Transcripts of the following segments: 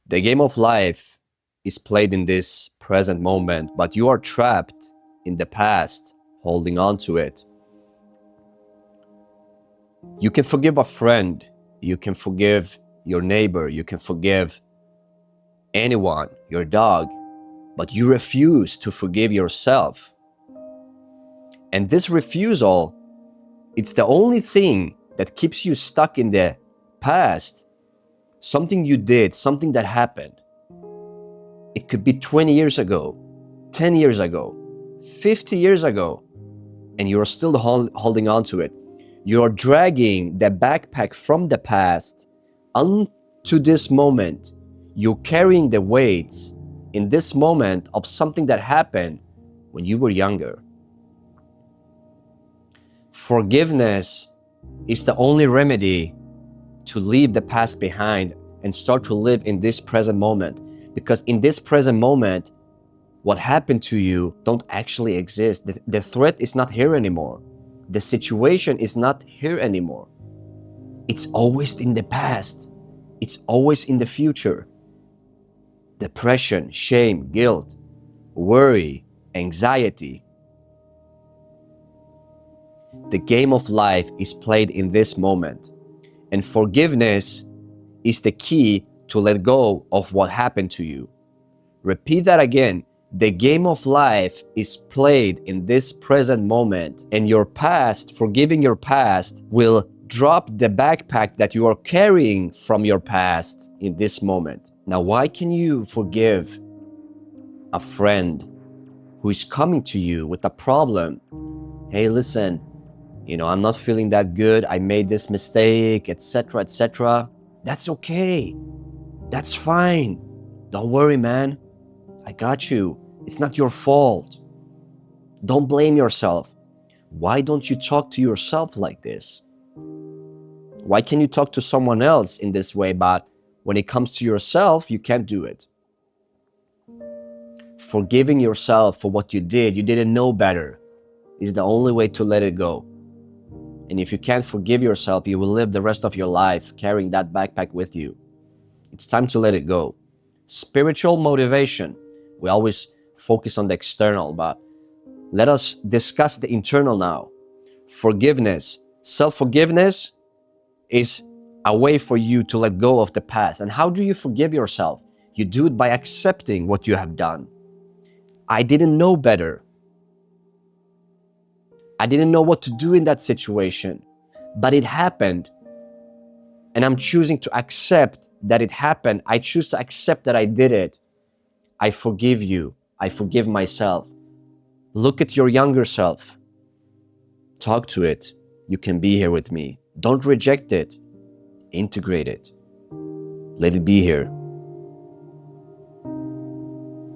The game of life is played in this present moment, but you are trapped in the past, holding on to it. You can forgive a friend, you can forgive your neighbor, you can forgive anyone, your dog, but you refuse to forgive yourself. And this refusal, it's the only thing that keeps you stuck in the past. Something you did, something that happened. It could be 20 years ago, 10 years ago, 50 years ago, and you're still holding on to it. You're dragging the backpack from the past onto this moment. You're carrying the weights in this moment of something that happened when you were younger. Forgiveness is the only remedy to leave the past behind and start to live in this present moment. Because in this present moment, what happened to you don't actually exist. The threat is not here anymore. The situation is not here anymore. It's always in the past. It's always in the future. Depression, shame, guilt, worry, anxiety. The game of life is played in this moment. And forgiveness is the key to let go of what happened to you. Repeat that again. The game of life is played in this present moment, and your past, forgiving your past, will drop the backpack that you are carrying from your past in this moment. Now, why can you forgive a friend who is coming to you with a problem? Hey, listen, I'm not feeling that good. I made this mistake, etc., etc. That's okay. That's fine. Don't worry, man. I got you. It's not your fault. Don't blame yourself. Why don't you talk to yourself like this? Why can you talk to someone else in this way, but when it comes to yourself, you can't do it? Forgiving yourself for what you didn't know better, is the only way to let it go. And if you can't forgive yourself, you will live the rest of your life carrying that backpack with you. It's time to let it go. Spiritual motivation. We always focus on the external, but let us discuss the internal now. Forgiveness. Self-forgiveness is a way for you to let go of the past. And how do you forgive yourself? You do it by accepting what you have done. I didn't know better. I didn't know what to do in that situation, but it happened. And I'm choosing to accept that it happened. I choose to accept that I did it. I forgive you. I forgive myself. Look at your younger self. Talk to it. You can be here with me. Don't reject it. Integrate it. Let it be here.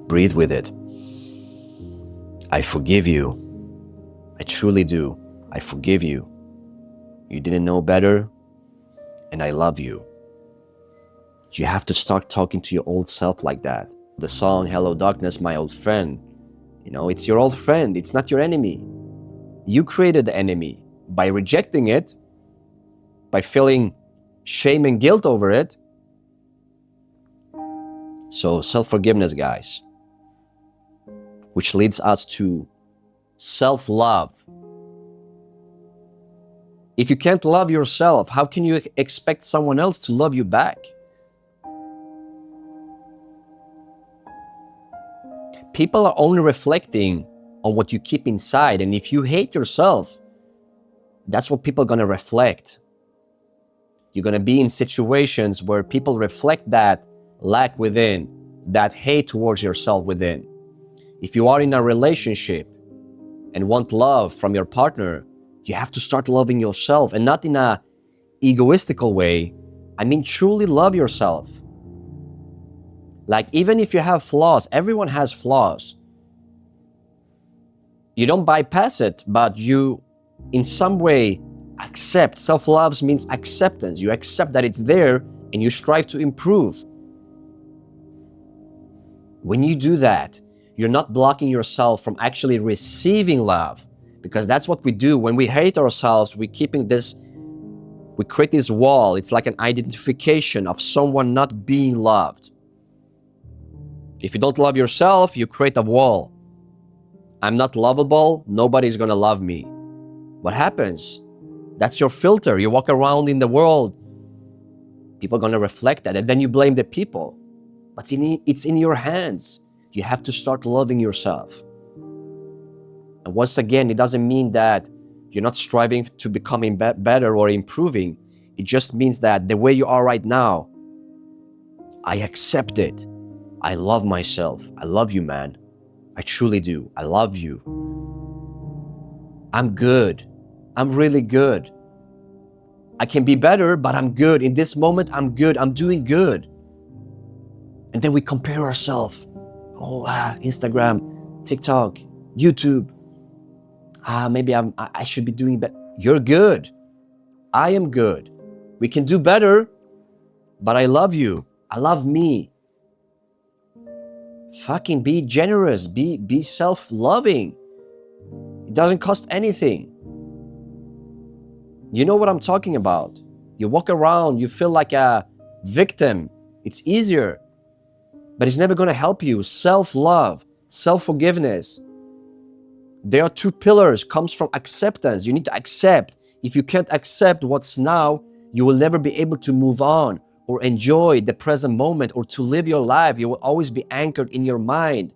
Breathe with it. I forgive you. I truly do. I forgive you. You didn't know better, and I love you. You have to start talking to your old self like that. The song, Hello Darkness, My Old Friend. It's your old friend. It's not your enemy. You created the enemy by rejecting it, by feeling shame and guilt over it. So self-forgiveness, guys, which leads us to self-love. If you can't love yourself, how can you expect someone else to love you back? People are only reflecting on what you keep inside, and if you hate yourself, that's what people are going to reflect. You're going to be in situations where people reflect that lack within, that hate towards yourself within. If you are in a relationship and want love from your partner, you have to start loving yourself, and not in a egoistical way. I mean, truly love yourself. Like, even if you have flaws, everyone has flaws. You don't bypass it, but you, in some way, accept. Self-love means acceptance. You accept that it's there and you strive to improve. When you do that, you're not blocking yourself from actually receiving love, because that's what we do. When we hate ourselves, we create this wall. It's like an identification of someone not being loved. If you don't love yourself, you create a wall. I'm not lovable, nobody's gonna love me. What happens? That's your filter. You walk around in the world, people are gonna reflect that, and then you blame the people. But it's in your hands. You have to start loving yourself. And once again, it doesn't mean that you're not striving to becoming better or improving. It just means that the way you are right now, I accept it. I love myself. I love you, man. I truly do. I love you. I'm good. I'm really good. I can be better, but I'm good. In this moment, I'm good. I'm doing good. And then we compare ourselves. Oh, Instagram, TikTok, YouTube. Maybe I should be doing better. You're good. I am good. We can do better, but I love you. I love me. Fucking be generous. Be self-loving. It doesn't cost anything. You know what I'm talking about. You walk around, you feel like a victim. It's easier, but it's never going to help you. Self-love, self-forgiveness. There are two pillars, comes from acceptance. You need to accept. If you can't accept what's now, you will never be able to move on or enjoy the present moment or to live your life. You will always be anchored in your mind.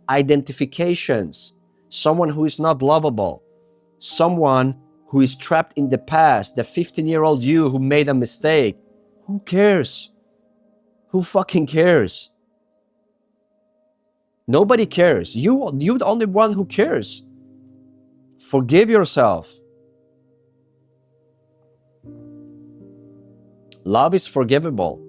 Identifications. Someone who is not lovable. Someone who is trapped in the past, the 15-year-old you who made a mistake. Who cares? Who fucking cares? Nobody cares. You're the only one who cares. Forgive yourself. Love is forgivable.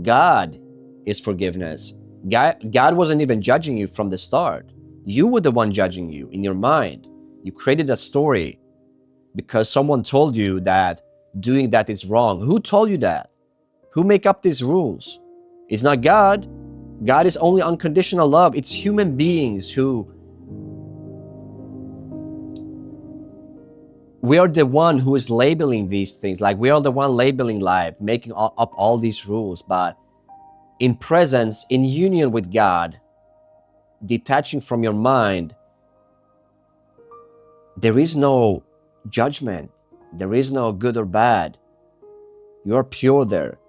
God is forgiveness. God wasn't even judging you from the start. You were the one judging you in your mind. You created a story because someone told you that doing that is wrong. Who told you that? Who make up these rules? It's not God. God is only unconditional love. It's human beings who... We are the one who is labeling these things. Like we are the one labeling life, making up all these rules. But in presence, in union with God, detaching from your mind, there is no judgment. There is no good or bad. You're pure there.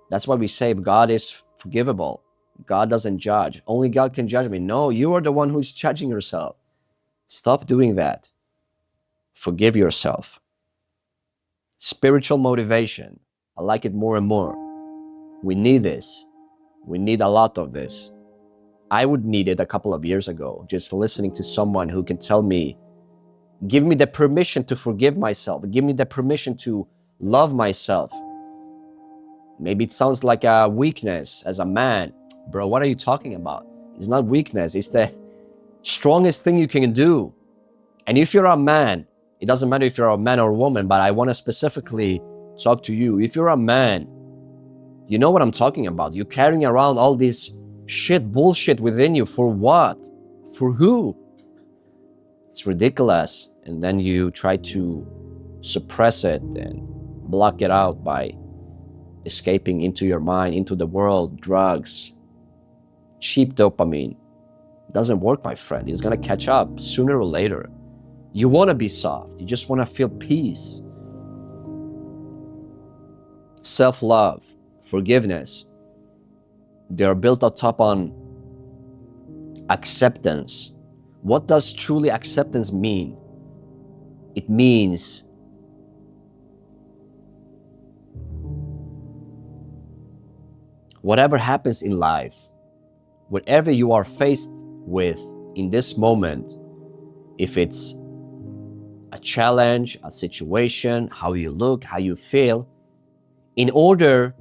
That's why we say God is forgivable. God doesn't judge. Only God can judge me. No, you are the one who's judging yourself. Stop doing that. Forgive yourself. Spiritual motivation. I like it more and more. We need this. We need a lot of this. I would need it a couple of years ago, just listening to someone who can tell me, give me the permission to forgive myself. Give me the permission to love myself. Maybe it sounds like a weakness as a man. Bro, what are you talking about? It's not weakness. It's the strongest thing you can do. And if you're a man, it doesn't matter if you're a man or a woman, but I want to specifically talk to you. If you're a man, you know what I'm talking about. You're carrying around all this bullshit within you. For what? For who? It's ridiculous. And then you try to suppress it and block it out by escaping into your mind, into the world, drugs, cheap dopamine. It doesn't work, my friend. It's gonna catch up sooner or later. You wanna be soft. You just wanna feel peace. Self-love, forgiveness, they are built on top on acceptance. What does truly acceptance mean? It means whatever happens in life, whatever you are faced with in this moment, if it's a challenge, a situation, how you look, how you feel, in order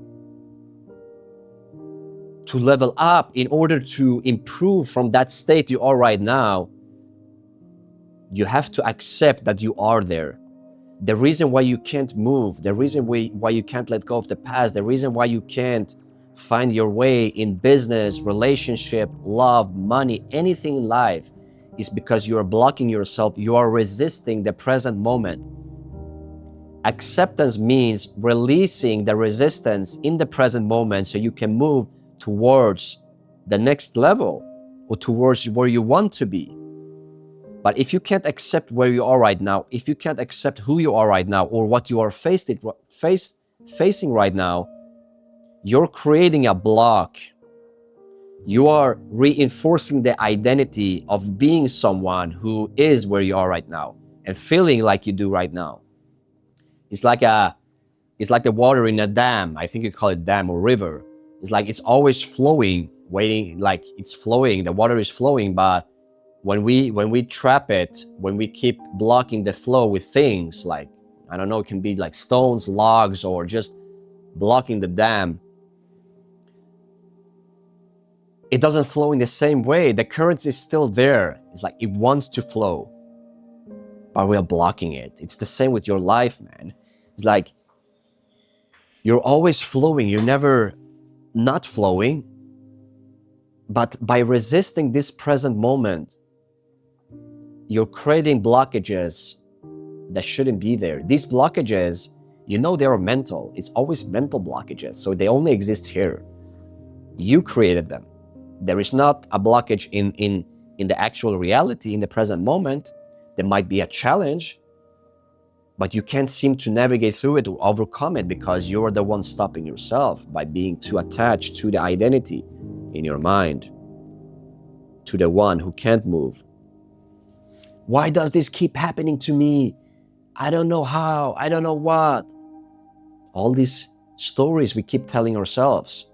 to level up, in order to improve from that state you are right now, you have to accept that you are there. The reason why you can't move, the reason why you can't let go of the past, the reason why you can't find your way in business, relationship, love, money, anything in life, is because you are blocking yourself. You are resisting the present moment. Acceptance means releasing the resistance in the present moment so you can move towards the next level or towards where you want to be. But if you can't accept where you are right now, if you can't accept who you are right now or what you are facing right now, you're creating a block. You are reinforcing the identity of being someone who is where you are right now and feeling like you do right now. It's like the water in a dam. I think you call it dam or river. It's like it's always flowing, waiting, like it's flowing, the water is flowing, but when we trap it, when we keep blocking the flow with things like, I don't know, it can be like stones, logs, or just blocking the dam, it doesn't flow in the same way. The current is still there. It's like it wants to flow, but we are blocking it. It's the same with your life, man. It's like you're always flowing. You're never not flowing. But by resisting this present moment, you're creating blockages that shouldn't be there. These blockages, you know, they are mental. It's always mental blockages. So they only exist here. You created them. There is not a blockage in the actual reality, in the present moment. There might be a challenge, but you can't seem to navigate through it or overcome it because you're the one stopping yourself by being too attached to the identity in your mind, to the one who can't move. Why does this keep happening to me? I don't know how, I don't know what. All these stories we keep telling ourselves.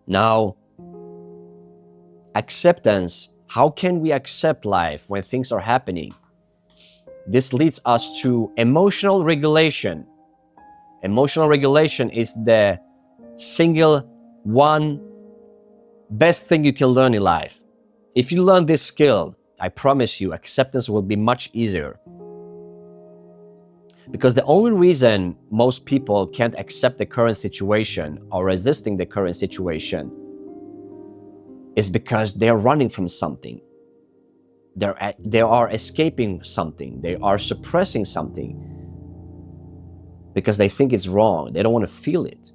Now, acceptance. How can we accept life when things are happening? This leads us to emotional regulation. Emotional regulation is the single one best thing you can learn in life. If you learn this skill, I promise you, acceptance will be much easier. Because the only reason most people can't accept the current situation or resisting the current situation is because they're running from something. They are escaping something. They are suppressing something because they think it's wrong. They don't want to feel it.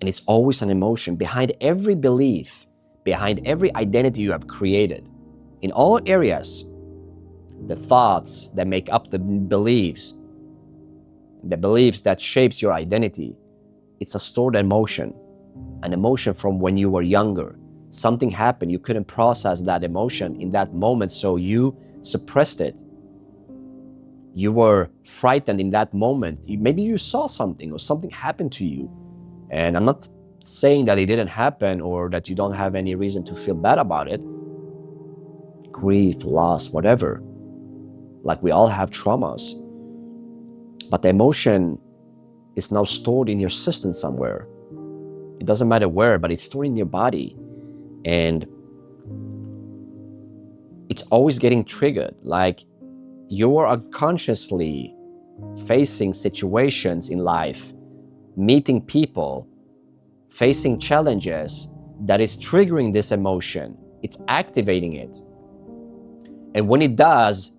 And it's always an emotion behind every belief, behind every identity you have created. In all areas, the thoughts that make up the beliefs that shapes your identity, it's a stored emotion, an emotion from when you were younger. Something happened, you couldn't process that emotion in that moment, so you suppressed it. You were frightened in that moment. Maybe you saw something or something happened to you. And I'm not saying that it didn't happen or that you don't have any reason to feel bad about it. Grief, loss, whatever. Like we all have traumas. But the emotion is now stored in your system somewhere. It doesn't matter where, but it's stored in your body. And it's always getting triggered. Like you are unconsciously facing situations in life, meeting people, facing challenges that is triggering this emotion. It's activating it. And when it does,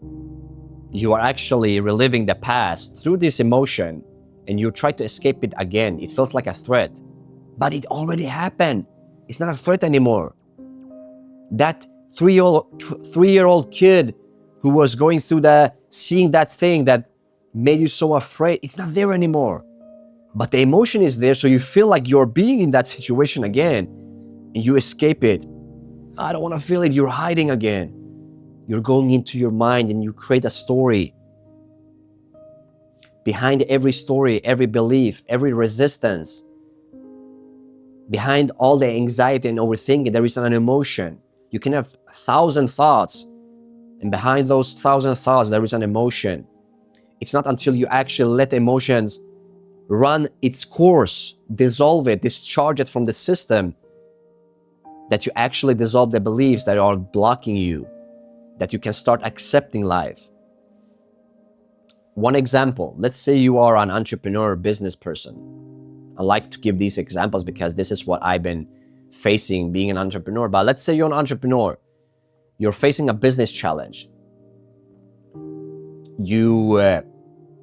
you are actually reliving the past through this emotion and you try to escape it again. It feels like a threat, but it already happened. It's not a threat anymore. That three-year-old kid who was going through seeing that thing that made you so afraid, it's not there anymore. But the emotion is there, so you feel like you're being in that situation again, and you escape it. I don't want to feel it. You're hiding again. You're going into your mind and you create a story. Behind every story, every belief, every resistance, behind all the anxiety and overthinking, there is an emotion. You can have 1,000 thoughts, and behind those 1,000 thoughts, there is an emotion. It's not until you actually let emotions run its course, dissolve it, discharge it from the system, that you actually dissolve the beliefs that are blocking you, that you can start accepting life. One example, let's say you are an entrepreneur, business person. I like to give these examples because this is what I've been facing being an entrepreneur. But let's say you're an entrepreneur, you're facing a business challenge.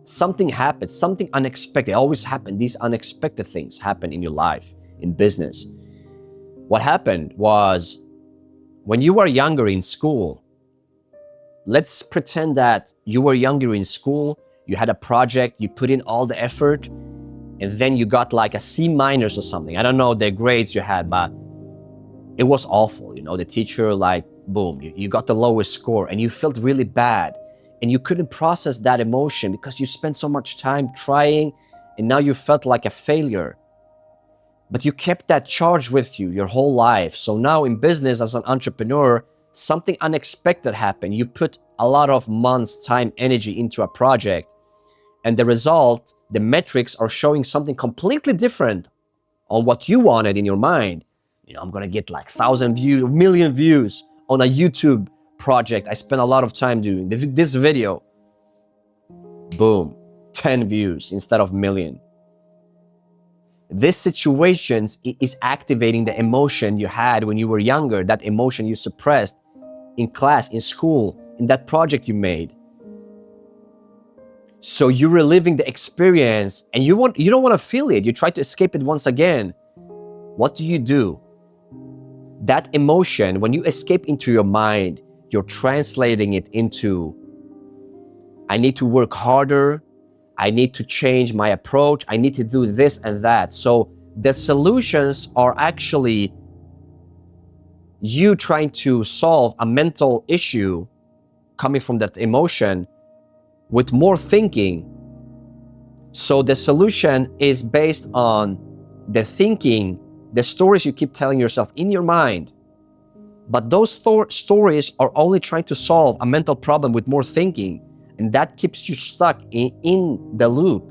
Something happens, something unexpected. It always happens. These unexpected things happen in your life, in business. What happened was, when you were younger in school, let's pretend that you were younger in school, you had a project, you put in all the effort, and then you got like a C minus or something. I don't know the grades you had, but it was awful. The teacher, like, boom, you got the lowest score, and you felt really bad, and you couldn't process that emotion because you spent so much time trying, and now you felt like a failure. But you kept that charge with you your whole life. So now in business, as an entrepreneur, something unexpected happened. You put a lot of months, time, energy into a project, and the result, the metrics are showing something completely different on what you wanted in your mind. I'm gonna get like 1,000 views, 1,000,000 views on a YouTube project I spent a lot of time doing. This video, boom, 10 views instead of million. This situation is activating the emotion you had when you were younger, that emotion you suppressed in class, in school, in that project you made. So you're reliving the experience, and you don't want to feel it. You try to escape it once again. What do? That emotion, when you escape into your mind, you're translating it into, I need to work harder, I need to change my approach, I need to do this and that. So the solutions are actually you trying to solve a mental issue coming from that emotion with more thinking. So the solution is based on the thinking, the stories you keep telling yourself in your mind. But those stories are only trying to solve a mental problem with more thinking. And that keeps you stuck in the loop.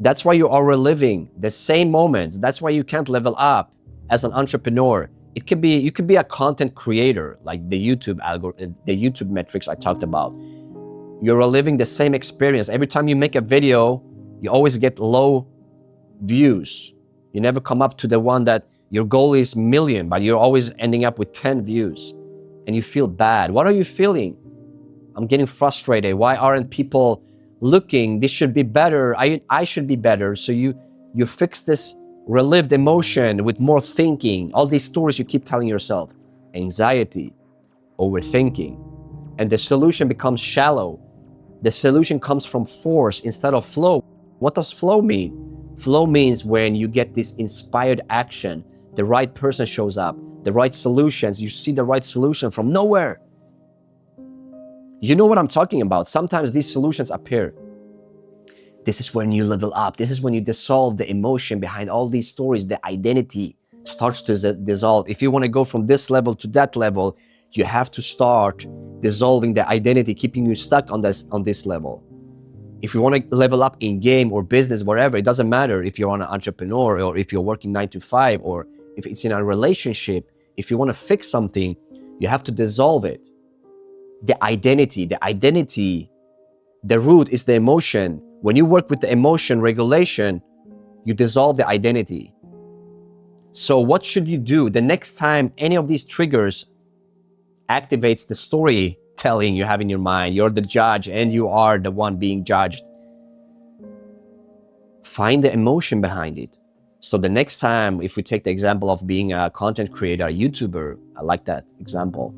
That's why you are reliving the same moments. That's why you can't level up as an entrepreneur. You could be a content creator, like the YouTube metrics I talked about. You're reliving the same experience. Every time you make a video, you always get low views. You never come up to the one that your goal is million, but you're always ending up with 10 views. And you feel bad. What are you feeling? I'm getting frustrated. Why aren't people looking? This should be better. I should be better. So you fix this relived emotion with more thinking. All these stories you keep telling yourself. Anxiety, overthinking. And the solution becomes shallow. The solution comes from force instead of flow. What does flow mean? Flow means when you get this inspired action, the right person shows up, the right solutions, you see the right solution from nowhere. You know what I'm talking about. Sometimes these solutions appear. This is when you level up. This is when you dissolve the emotion behind all these stories. The identity starts to dissolve. If you want to go from this level to that level, you have to start dissolving the identity, keeping you stuck on this level. If you want to level up in game or business, wherever, it doesn't matter if you're an entrepreneur or if you're working 9 to 5 or if it's in a relationship. If you want to fix something, you have to dissolve it. The identity, the root is the emotion. When you work with the emotion regulation, you dissolve the identity. So what should you do the next time any of these triggers activates the storytelling you have in your mind? You're the judge and you are the one being judged. Find the emotion behind it. So the next time, if we take the example of being a content creator, a YouTuber, I like that example.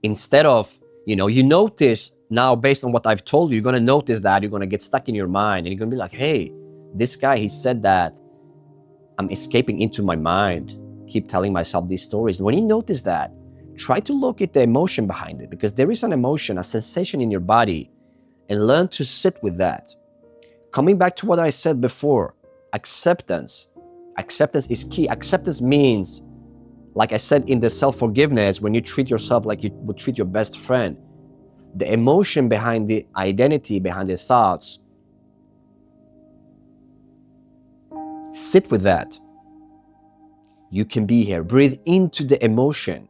Instead of, you notice now, based on what I've told you, you're going to notice that you're going to get stuck in your mind and you're going to be like, hey, this guy, he said that. I'm escaping into my mind, keep telling myself these stories. When you notice that, try to look at the emotion behind it, because there is an emotion, a sensation in your body, and learn to sit with that. Coming back to what I said before, acceptance. Acceptance is key. Acceptance means, like I said in the self-forgiveness, when you treat yourself like you would treat your best friend, the emotion behind the identity, behind the thoughts, sit with that. You can be here. Breathe into the emotion.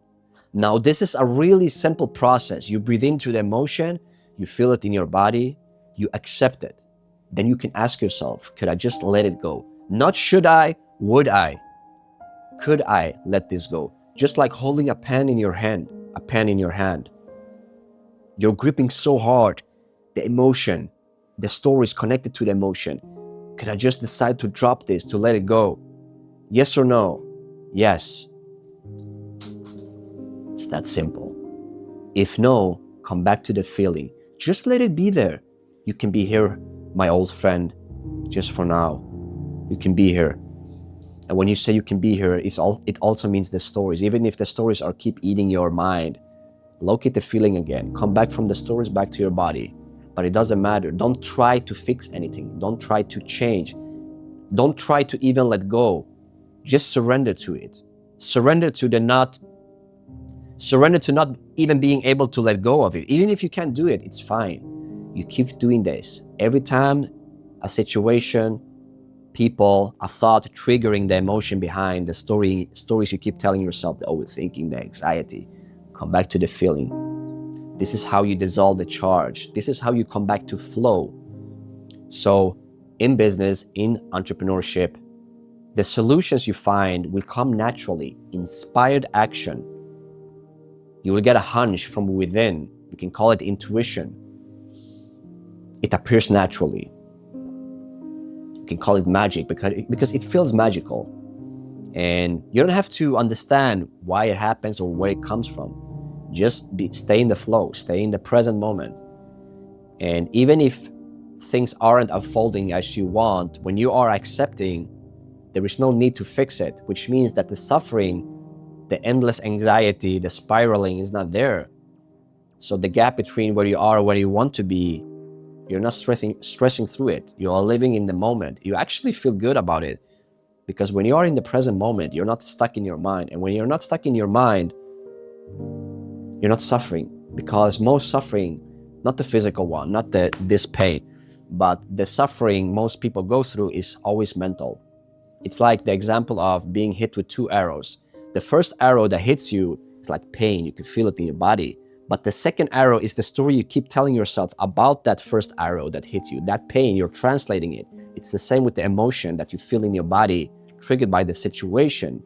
Now, this is a really simple process. You breathe into the emotion, you feel it in your body, you accept it. Then you can ask yourself, could I just let it go? Not should I, would I? Could I let this go? Just like holding a pen in your hand, You're gripping so hard, the emotion, the story is connected to the emotion. Could I just decide to drop this, to let it go? Yes or no? Yes. It's that simple. If no, come back to the feeling. Just let it be there. You can be here, my old friend, just for now. You can be here. And when you say you can be here, it also means the stories. Even if the stories are keep eating your mind, locate the feeling again. Come back from the stories back to your body. But it doesn't matter. Don't try to fix anything. Don't try to change. Don't try to even let go. Just surrender to it. Surrender to not even being able to let go of it. Even if you can't do it, it's fine. You keep doing this. Every time a situation, people, a thought triggering the emotion behind the stories you keep telling yourself, the overthinking, the anxiety, come back to the feeling. This is how you dissolve the charge. This is how you come back to flow. So in business, in entrepreneurship, the solutions you find will come naturally. Inspired action. You will get a hunch from within. You can call it intuition. It appears naturally. You can call it magic because it feels magical. And you don't have to understand why it happens or where it comes from. Just stay in the flow, stay in the present moment. And even if things aren't unfolding as you want, when you are accepting, there is no need to fix it, which means that the suffering, the endless anxiety, the spiraling is not there. So the gap between where you are and where you want to be, you're not stressing through it. You are living in the moment. You actually feel good about it because when you are in the present moment, you're not stuck in your mind. And when you're not stuck in your mind, you're not suffering, because most suffering, not the physical one, not this pain, but the suffering most people go through is always mental. It's like the example of being hit with 2 arrows. The first arrow that hits you is like pain. You can feel it in your body. But the second arrow is the story you keep telling yourself about that first arrow that hit you. That pain, you're translating it. It's the same with the emotion that you feel in your body, triggered by the situation.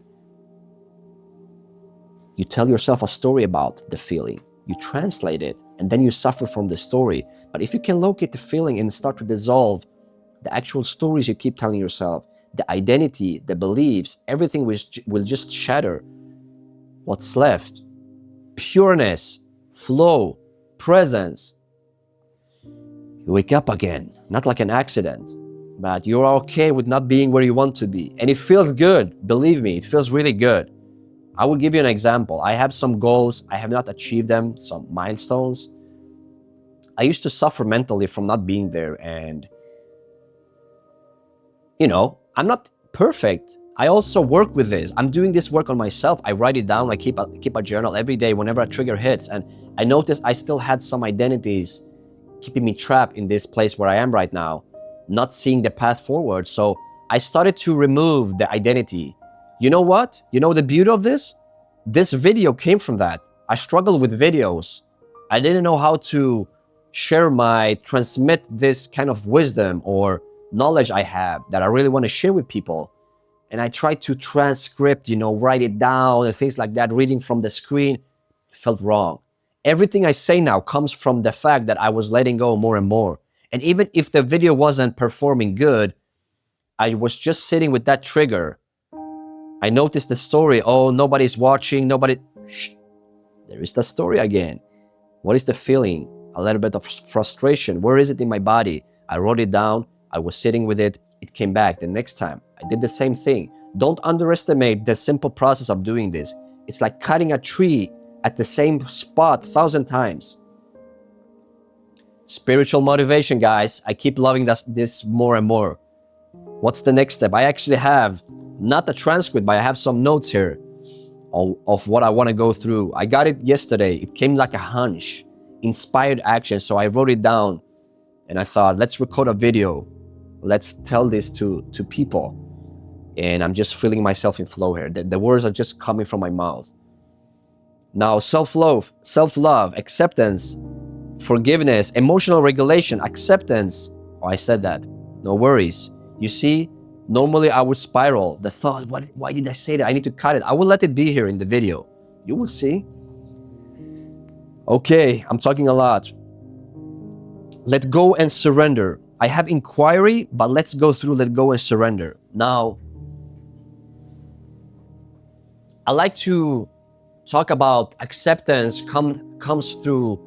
You tell yourself a story about the feeling. You translate it, and then you suffer from the story. But if you can locate the feeling and start to dissolve the actual stories you keep telling yourself, the identity, the beliefs, everything will just shatter. What's left? Pureness, flow, presence. You wake up again, not like an accident, but you're okay with not being where you want to be. And it feels good. Believe me, it feels really good. I will give you an example. I have some goals. I have not achieved them, some milestones. I used to suffer mentally from not being there. And, I'm not perfect. I also work with this. I'm doing this work on myself. I write it down. I keep a journal every day whenever a trigger hits. And I noticed I still had some identities keeping me trapped in this place where I am right now, not seeing the path forward. So I started to remove the identity. You know what? You know the beauty of this? This video came from that. I struggled with videos. I didn't know how to transmit this kind of wisdom or knowledge I have that I really want to share with people. And I tried to transcript, write it down and things like that, reading from the screen. It felt wrong. Everything I say now comes from the fact that I was letting go more and more. And even if the video wasn't performing good, I was just sitting with that trigger. I noticed the story. Oh, nobody's watching, Shh. There is the story again. What is the feeling? A little bit of frustration. Where is it in my body? I wrote it down. I was sitting with it. It came back. The next time, I did the same thing. Don't underestimate the simple process of doing this. It's like cutting a tree at the same spot 1,000 times. Spiritual motivation, guys. I keep loving this more and more. What's the next step? I actually have not a transcript, but I have some notes here of what I want to go through. I got it yesterday. It came like a hunch, inspired action. So I wrote it down and I thought, let's record a video. Let's tell this to people. And I'm just feeling myself in flow here. The words are just coming from my mouth. Now, self-love, acceptance, forgiveness, emotional regulation, acceptance. Oh, I said that. No worries. You see, normally I would spiral. The thought, why did I say that? I need to cut it. I will let it be here in the video. You will see. Okay, I'm talking a lot. Let go and surrender. I have inquiry, but let's go through let go and surrender. Now, I like to talk about acceptance comes through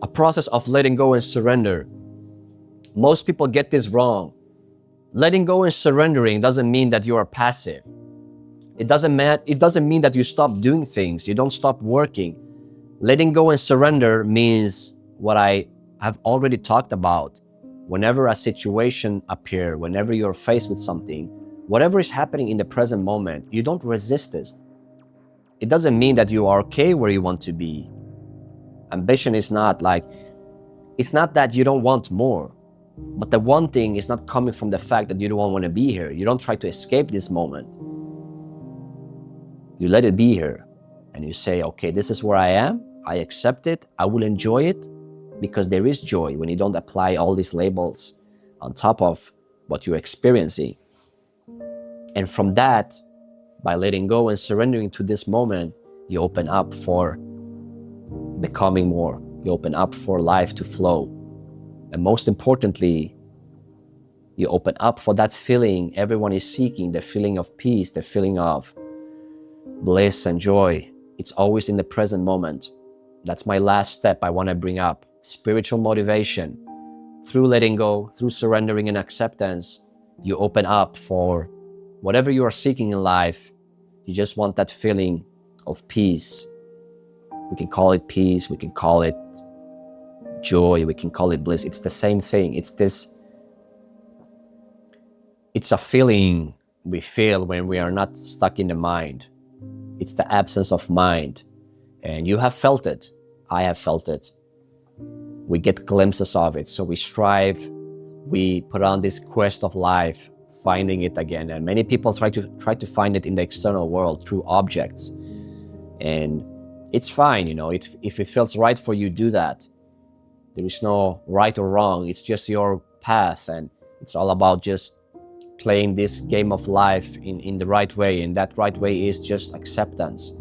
a process of letting go and surrender. Most people get this wrong. Letting go and surrendering doesn't mean that you are passive. It doesn't mean that you stop doing things, you don't stop working. Letting go and surrender means what I have already talked about. Whenever a situation appears, whenever you're faced with something, whatever is happening in the present moment, you don't resist it. It doesn't mean that you are okay where you want to be. Ambition is not like, it's not that you don't want more, but the one thing is not coming from the fact that you don't want to be here. You don't try to escape this moment. You let it be here and you say, okay, this is where I am. I accept it. I will enjoy it, because there is joy when you don't apply all these labels on top of what you're experiencing. And from that, by letting go and surrendering to this moment, you open up for becoming more. You open up for life to flow. And most importantly, you open up for that feeling everyone is seeking, the feeling of peace, the feeling of bliss and joy. It's always in the present moment. That's my last step I want to bring up. Spiritual motivation. Through letting go, through surrendering and acceptance, you open up for whatever you are seeking in life. You just want that feeling of peace. We can call it peace, we can call it joy, we can call it bliss. It's the same thing. It's a feeling we feel when we are not stuck in the mind. It's the absence of mind. And you have felt it. I have felt it. We get glimpses of it. So we strive, we put on this quest of life, finding it again. And many people try to find it in the external world through objects. And it's fine, if it feels right for you, do that. There is no right or wrong. It's just your path. And it's all about just playing this game of life in the right way. And that right way is just acceptance.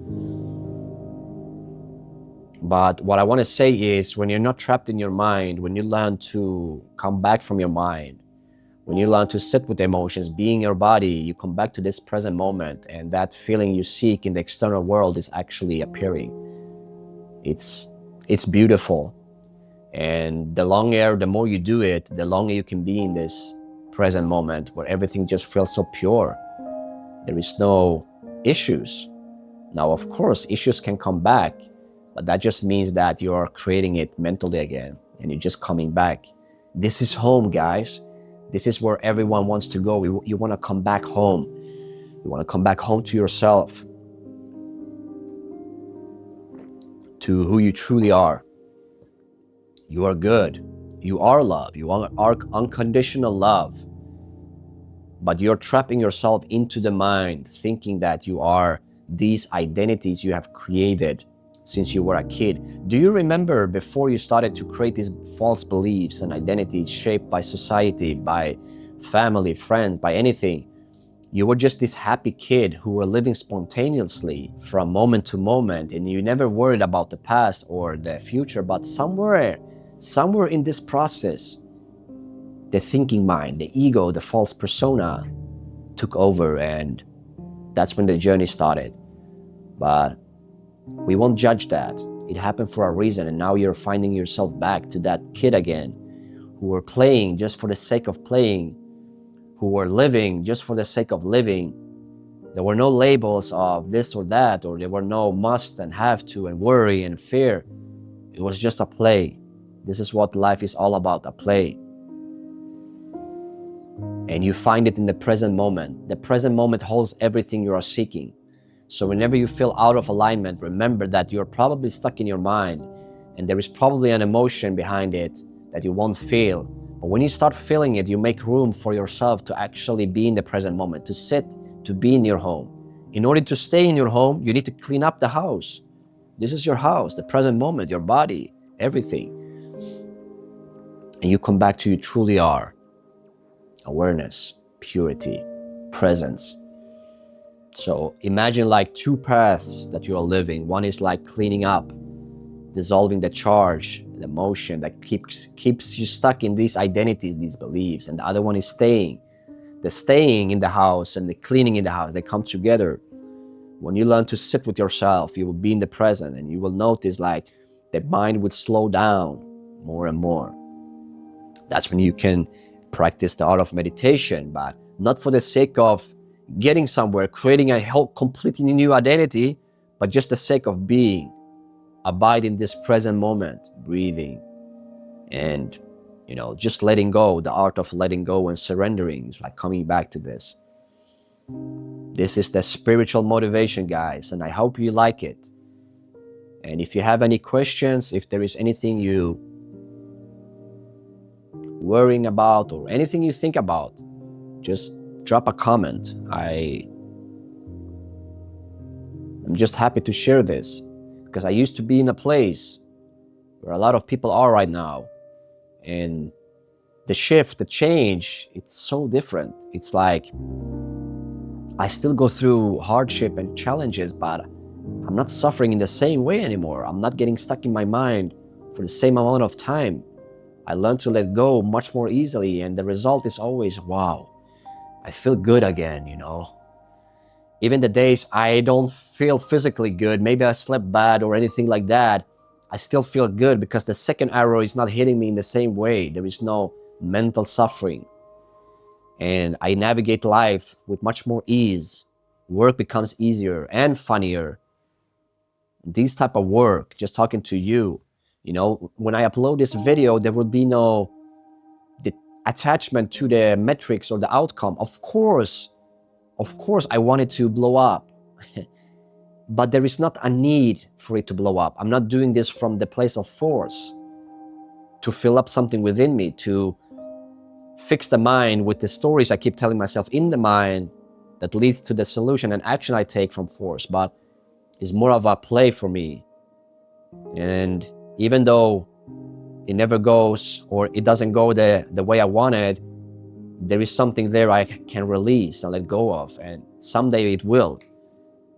But what I want to say is, when you're not trapped in your mind, when you learn to come back from your mind, when you learn to sit with emotions, be in your body, you come back to this present moment, and that feeling you seek in the external world is actually appearing. It's beautiful. And the more you do it, the longer you can be in this present moment where everything just feels so pure. There is no issues. Now, of course, issues can come back, but that just means that you're creating it mentally again and you're just coming back. This is home, guys. This is where everyone wants to go. You want to come back home. You want to come back home to yourself, to who you truly are. You are good. You are love. You are unconditional love. But you're trapping yourself into the mind, thinking that you are these identities you have created since you were a kid. Do you remember before you started to create these false beliefs and identities shaped by society, by family, friends, by anything? You were just this happy kid who were living spontaneously from moment to moment, and you never worried about the past or the future. But somewhere in this process, the thinking mind, the ego, the false persona took over, and that's when the journey started. But we won't judge that. It happened for a reason, and now you're finding yourself back to that kid again, who were playing just for the sake of playing, who were living just for the sake of living. There were no labels of this or that, or there were no must and have to and worry and fear. It was just a play. This is what life is all about, a play. And you find it in the present moment. The present moment holds everything you are seeking. So whenever you feel out of alignment, remember that you're probably stuck in your mind, and there is probably an emotion behind it that you won't feel. But when you start feeling it, you make room for yourself to actually be in the present moment, to sit, to be in your home. In order to stay in your home, you need to clean up the house. This is your house, the present moment, your body, everything. And you come back to who you truly are. Awareness, purity, presence. So imagine like two paths that you are living. One is like cleaning up, dissolving the charge, the emotion that keeps you stuck in these identities, these beliefs. And the other one is staying. The staying in the house and the cleaning in the house, they come together. When you learn to sit with yourself, you will be in the present, and you will notice like the mind would slow down more and more. That's when you can practice the art of meditation, but not for the sake of getting somewhere, creating a whole completely new identity, but just the sake of being. Abide in this present moment, breathing, and just letting go. The art of letting go and surrendering is like coming back to this. This is the spiritual motivation, guys, and I hope you like it. And if you have any questions, if there is anything you worrying about or anything you think about, just drop a comment. I'm just happy to share this, because I used to be in a place where a lot of people are right now, and the shift, the change, it's so different. It's like I still go through hardship and challenges, but I'm not suffering in the same way anymore. I'm not getting stuck in my mind for the same amount of time. I learned to let go much more easily, and the result is always, wow, I feel good again, Even the days I don't feel physically good, maybe I slept bad or anything like that, I still feel good because the second arrow is not hitting me in the same way. There is no mental suffering. And I navigate life with much more ease. Work becomes easier and funnier. This type of work, just talking to you, when I upload this video, there will be no attachment to the metrics or the outcome. Of course, I want it to blow up. But there is not a need for it to blow up. I'm not doing this from the place of force to fill up something within me, to fix the mind with the stories I keep telling myself in the mind that leads to the solution and action I take from force, but is more of a play for me. And even though it never goes, or it doesn't go the way I wanted, there is something there I can release and let go of, and someday it will.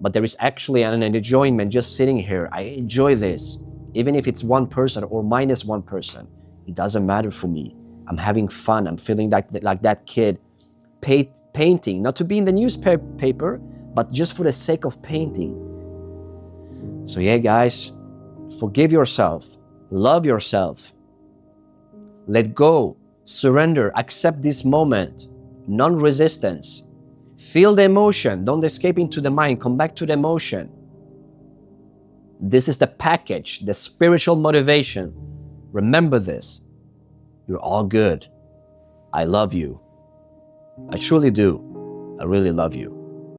But there is actually an enjoyment just sitting here. I enjoy this. Even if it's one person or minus one person, it doesn't matter for me. I'm having fun. I'm feeling like that kid painting, not to be in the newspaper, but just for the sake of painting. So yeah, guys, forgive yourself, love yourself, let go, surrender, accept this moment, non-resistance. Feel the emotion, don't escape into the mind, come back to the emotion. This is the package, the spiritual motivation. Remember this. You're all good. I love you. I truly do. I really love you.